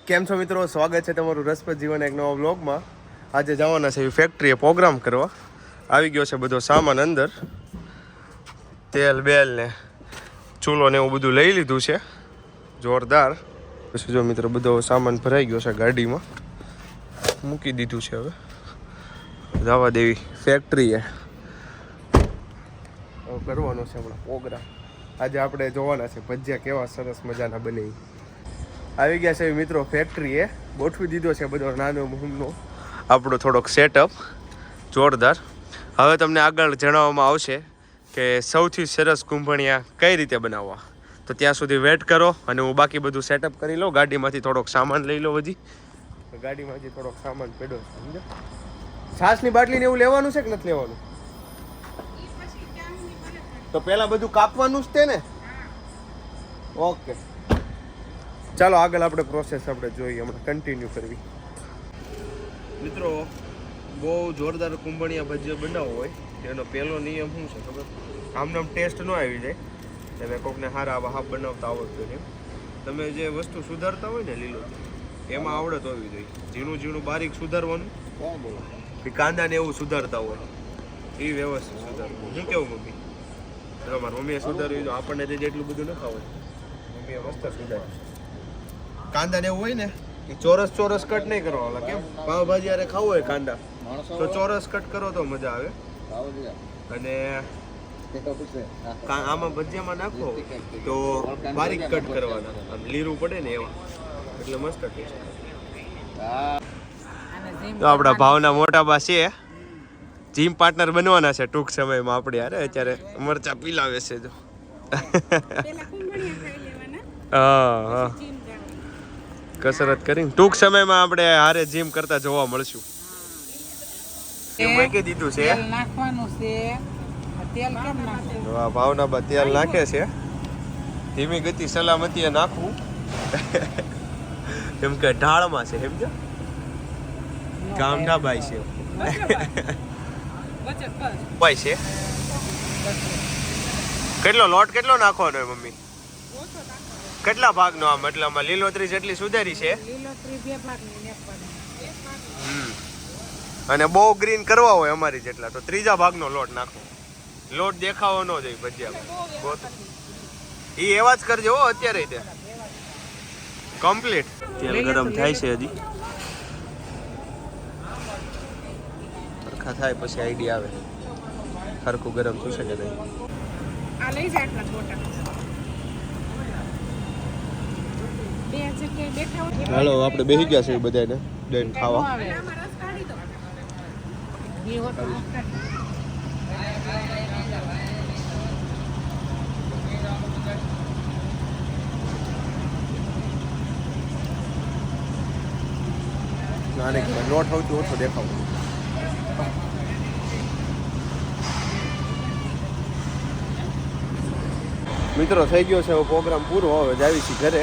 કેમ છો મિત્રો, સ્વાગત છે તમારું રસપ્રદ જીવન એક નવા વ્લોગમાં. આજે જવાના છે ફેક્ટરીએ પ્રોગ્રામ કરવા. આવી ગયો છે બધો સામાન અંદર, તેલ બેલ ને ચૂલો ને એવું બધું લઈ લીધું છે જોરદાર. પછી જો મિત્રો બધો સામાન ભરાઈ ગયો છે ગાડીમાં, મૂકી દીધું છે. હવે જવા દેવી ફેક્ટરીએ. કરવાનો છે હમણાં પ્રોગ્રામ. આજે આપણે જોવાના છે ભજીયા કેવા સરસ મજાના બને. આવી ગયા છે મિત્રો ફેક્ટરીએ, ગોઠવી દીધો છે બધો નાનો મૂમનો આપણો થોડોક સેટઅપ જોરદાર. હવે તમને આગળ જણાવવામાં આવશે કે સૌથી સરસ કુંભણિયા કઈ રીતે બનાવવા. તો ત્યાં સુધી વેટ કરો અને હું બાકી બધું સેટઅપ કરી લઉં. ગાડીમાંથી થોડોક સામાન લઈ લો. હજી ગાડીમાંથી થોડોક સામાન પડ્યો છે, સમજો. છાશની બાટલી ને એવું લેવાનું છે કે નથી લેવાનું? તો પહેલા બધું કાપવાનું જ તે ને. ઓકે ચાલો આગળ આપણે પ્રોસેસ આપણે જોઈએ, હમણાં કન્ટિન્યુ કરવી. મિત્રો બહુ જોરદાર કુંભણિયા ભજીયા બનાવવો હોય એનો પહેલો નિયમ શું છે ખબર? આમને ટેસ્ટ ન આવી જાય. તમે કોકને સારા આવા હાફ બનાવતા આવડતું હોય, તમે જે વસ્તુ સુધારતા હોય ને લીલું એમાં આવડત હોવી જોઈએ. ઝીણું ઝીણું બારીક સુધારવાનું, કાંદાને એવું સુધારતા હોય એ વ્યવસ્થિત સુધારવું. શું કેવું મમ્મી? મારી મમ્મીએ સુધાર્યું તો આપણને તે જેટલું બધું ન ખાવું. મમ્મીએ મસ્ત સુધાર્યું. કાંદા ને એવું હોય ને એ ચોરસ ચોરસ કટ નહીં કરવા. કેમ પાવભાજી યારે ખાવું હોય કાંદા તો ચોરસ કટ કરો તો મજા આવે. અને આમાં ભજીયામાં નાખો તો બારીક કટ કરવાના, આમ લીરું પડે ને એવા, એટલે મસ્ત ટેસ્ટ. આપણા ભાવના મોટા બા છે, જીમ પાર્ટનર બનવાના છે ટૂંક સમયમાં આપણે. યાર અત્યારે મરચા પીલાવે છે જો. હા કસરત કરીને ટૂંક સમયમાં આપણે હારે જીમ કરતા જોવા મળશું. મૂકી દીધું છે. તેલ નાખવાનું છે. તેલ કેમ નાખવું? વાહ, ભાવના બા તેલ નાખે છે. ધીમી ગતિ સલામતીએ નાખવું. એમ કે ઢાળમાં છે, સમજો. ગામડા બાઈ છે. બાઈ છે. કેટલો લોટ કેટલો નાખવાનો હોય મમ્મી? કેટલા ભાગનો? આમ એટલે આમાં લીલોતરી જેટલી સુધારી છે. લીલોતરી 2 ભાગની નાખવાની. અને બહુ ગ્રીન કરવા હોય અમારી જેટલા તો 3જા ભાગનો લોટ નાખો. લોટ દેખાવો ન જોઈએ ભજીયા. એ એવા જ કરજો હો અત્યારે. તે કમ્પ્લીટ તેલ ગરમ થાય છે હજી. સરખા થાય પછી આઈડિયા આવે સરખું ગરમ થશે કે નહીં. આ લઈ જાય એટલા ગોટા. હાલો આપણે બેસી ગયા છે બધાને દઈને ખાવા. લોટ સૌથી ઓછો દેખાવ. મિત્રો થઈ ગયો છે પ્રોગ્રામ પૂરો. હવે જાવી છીએ ઘરે.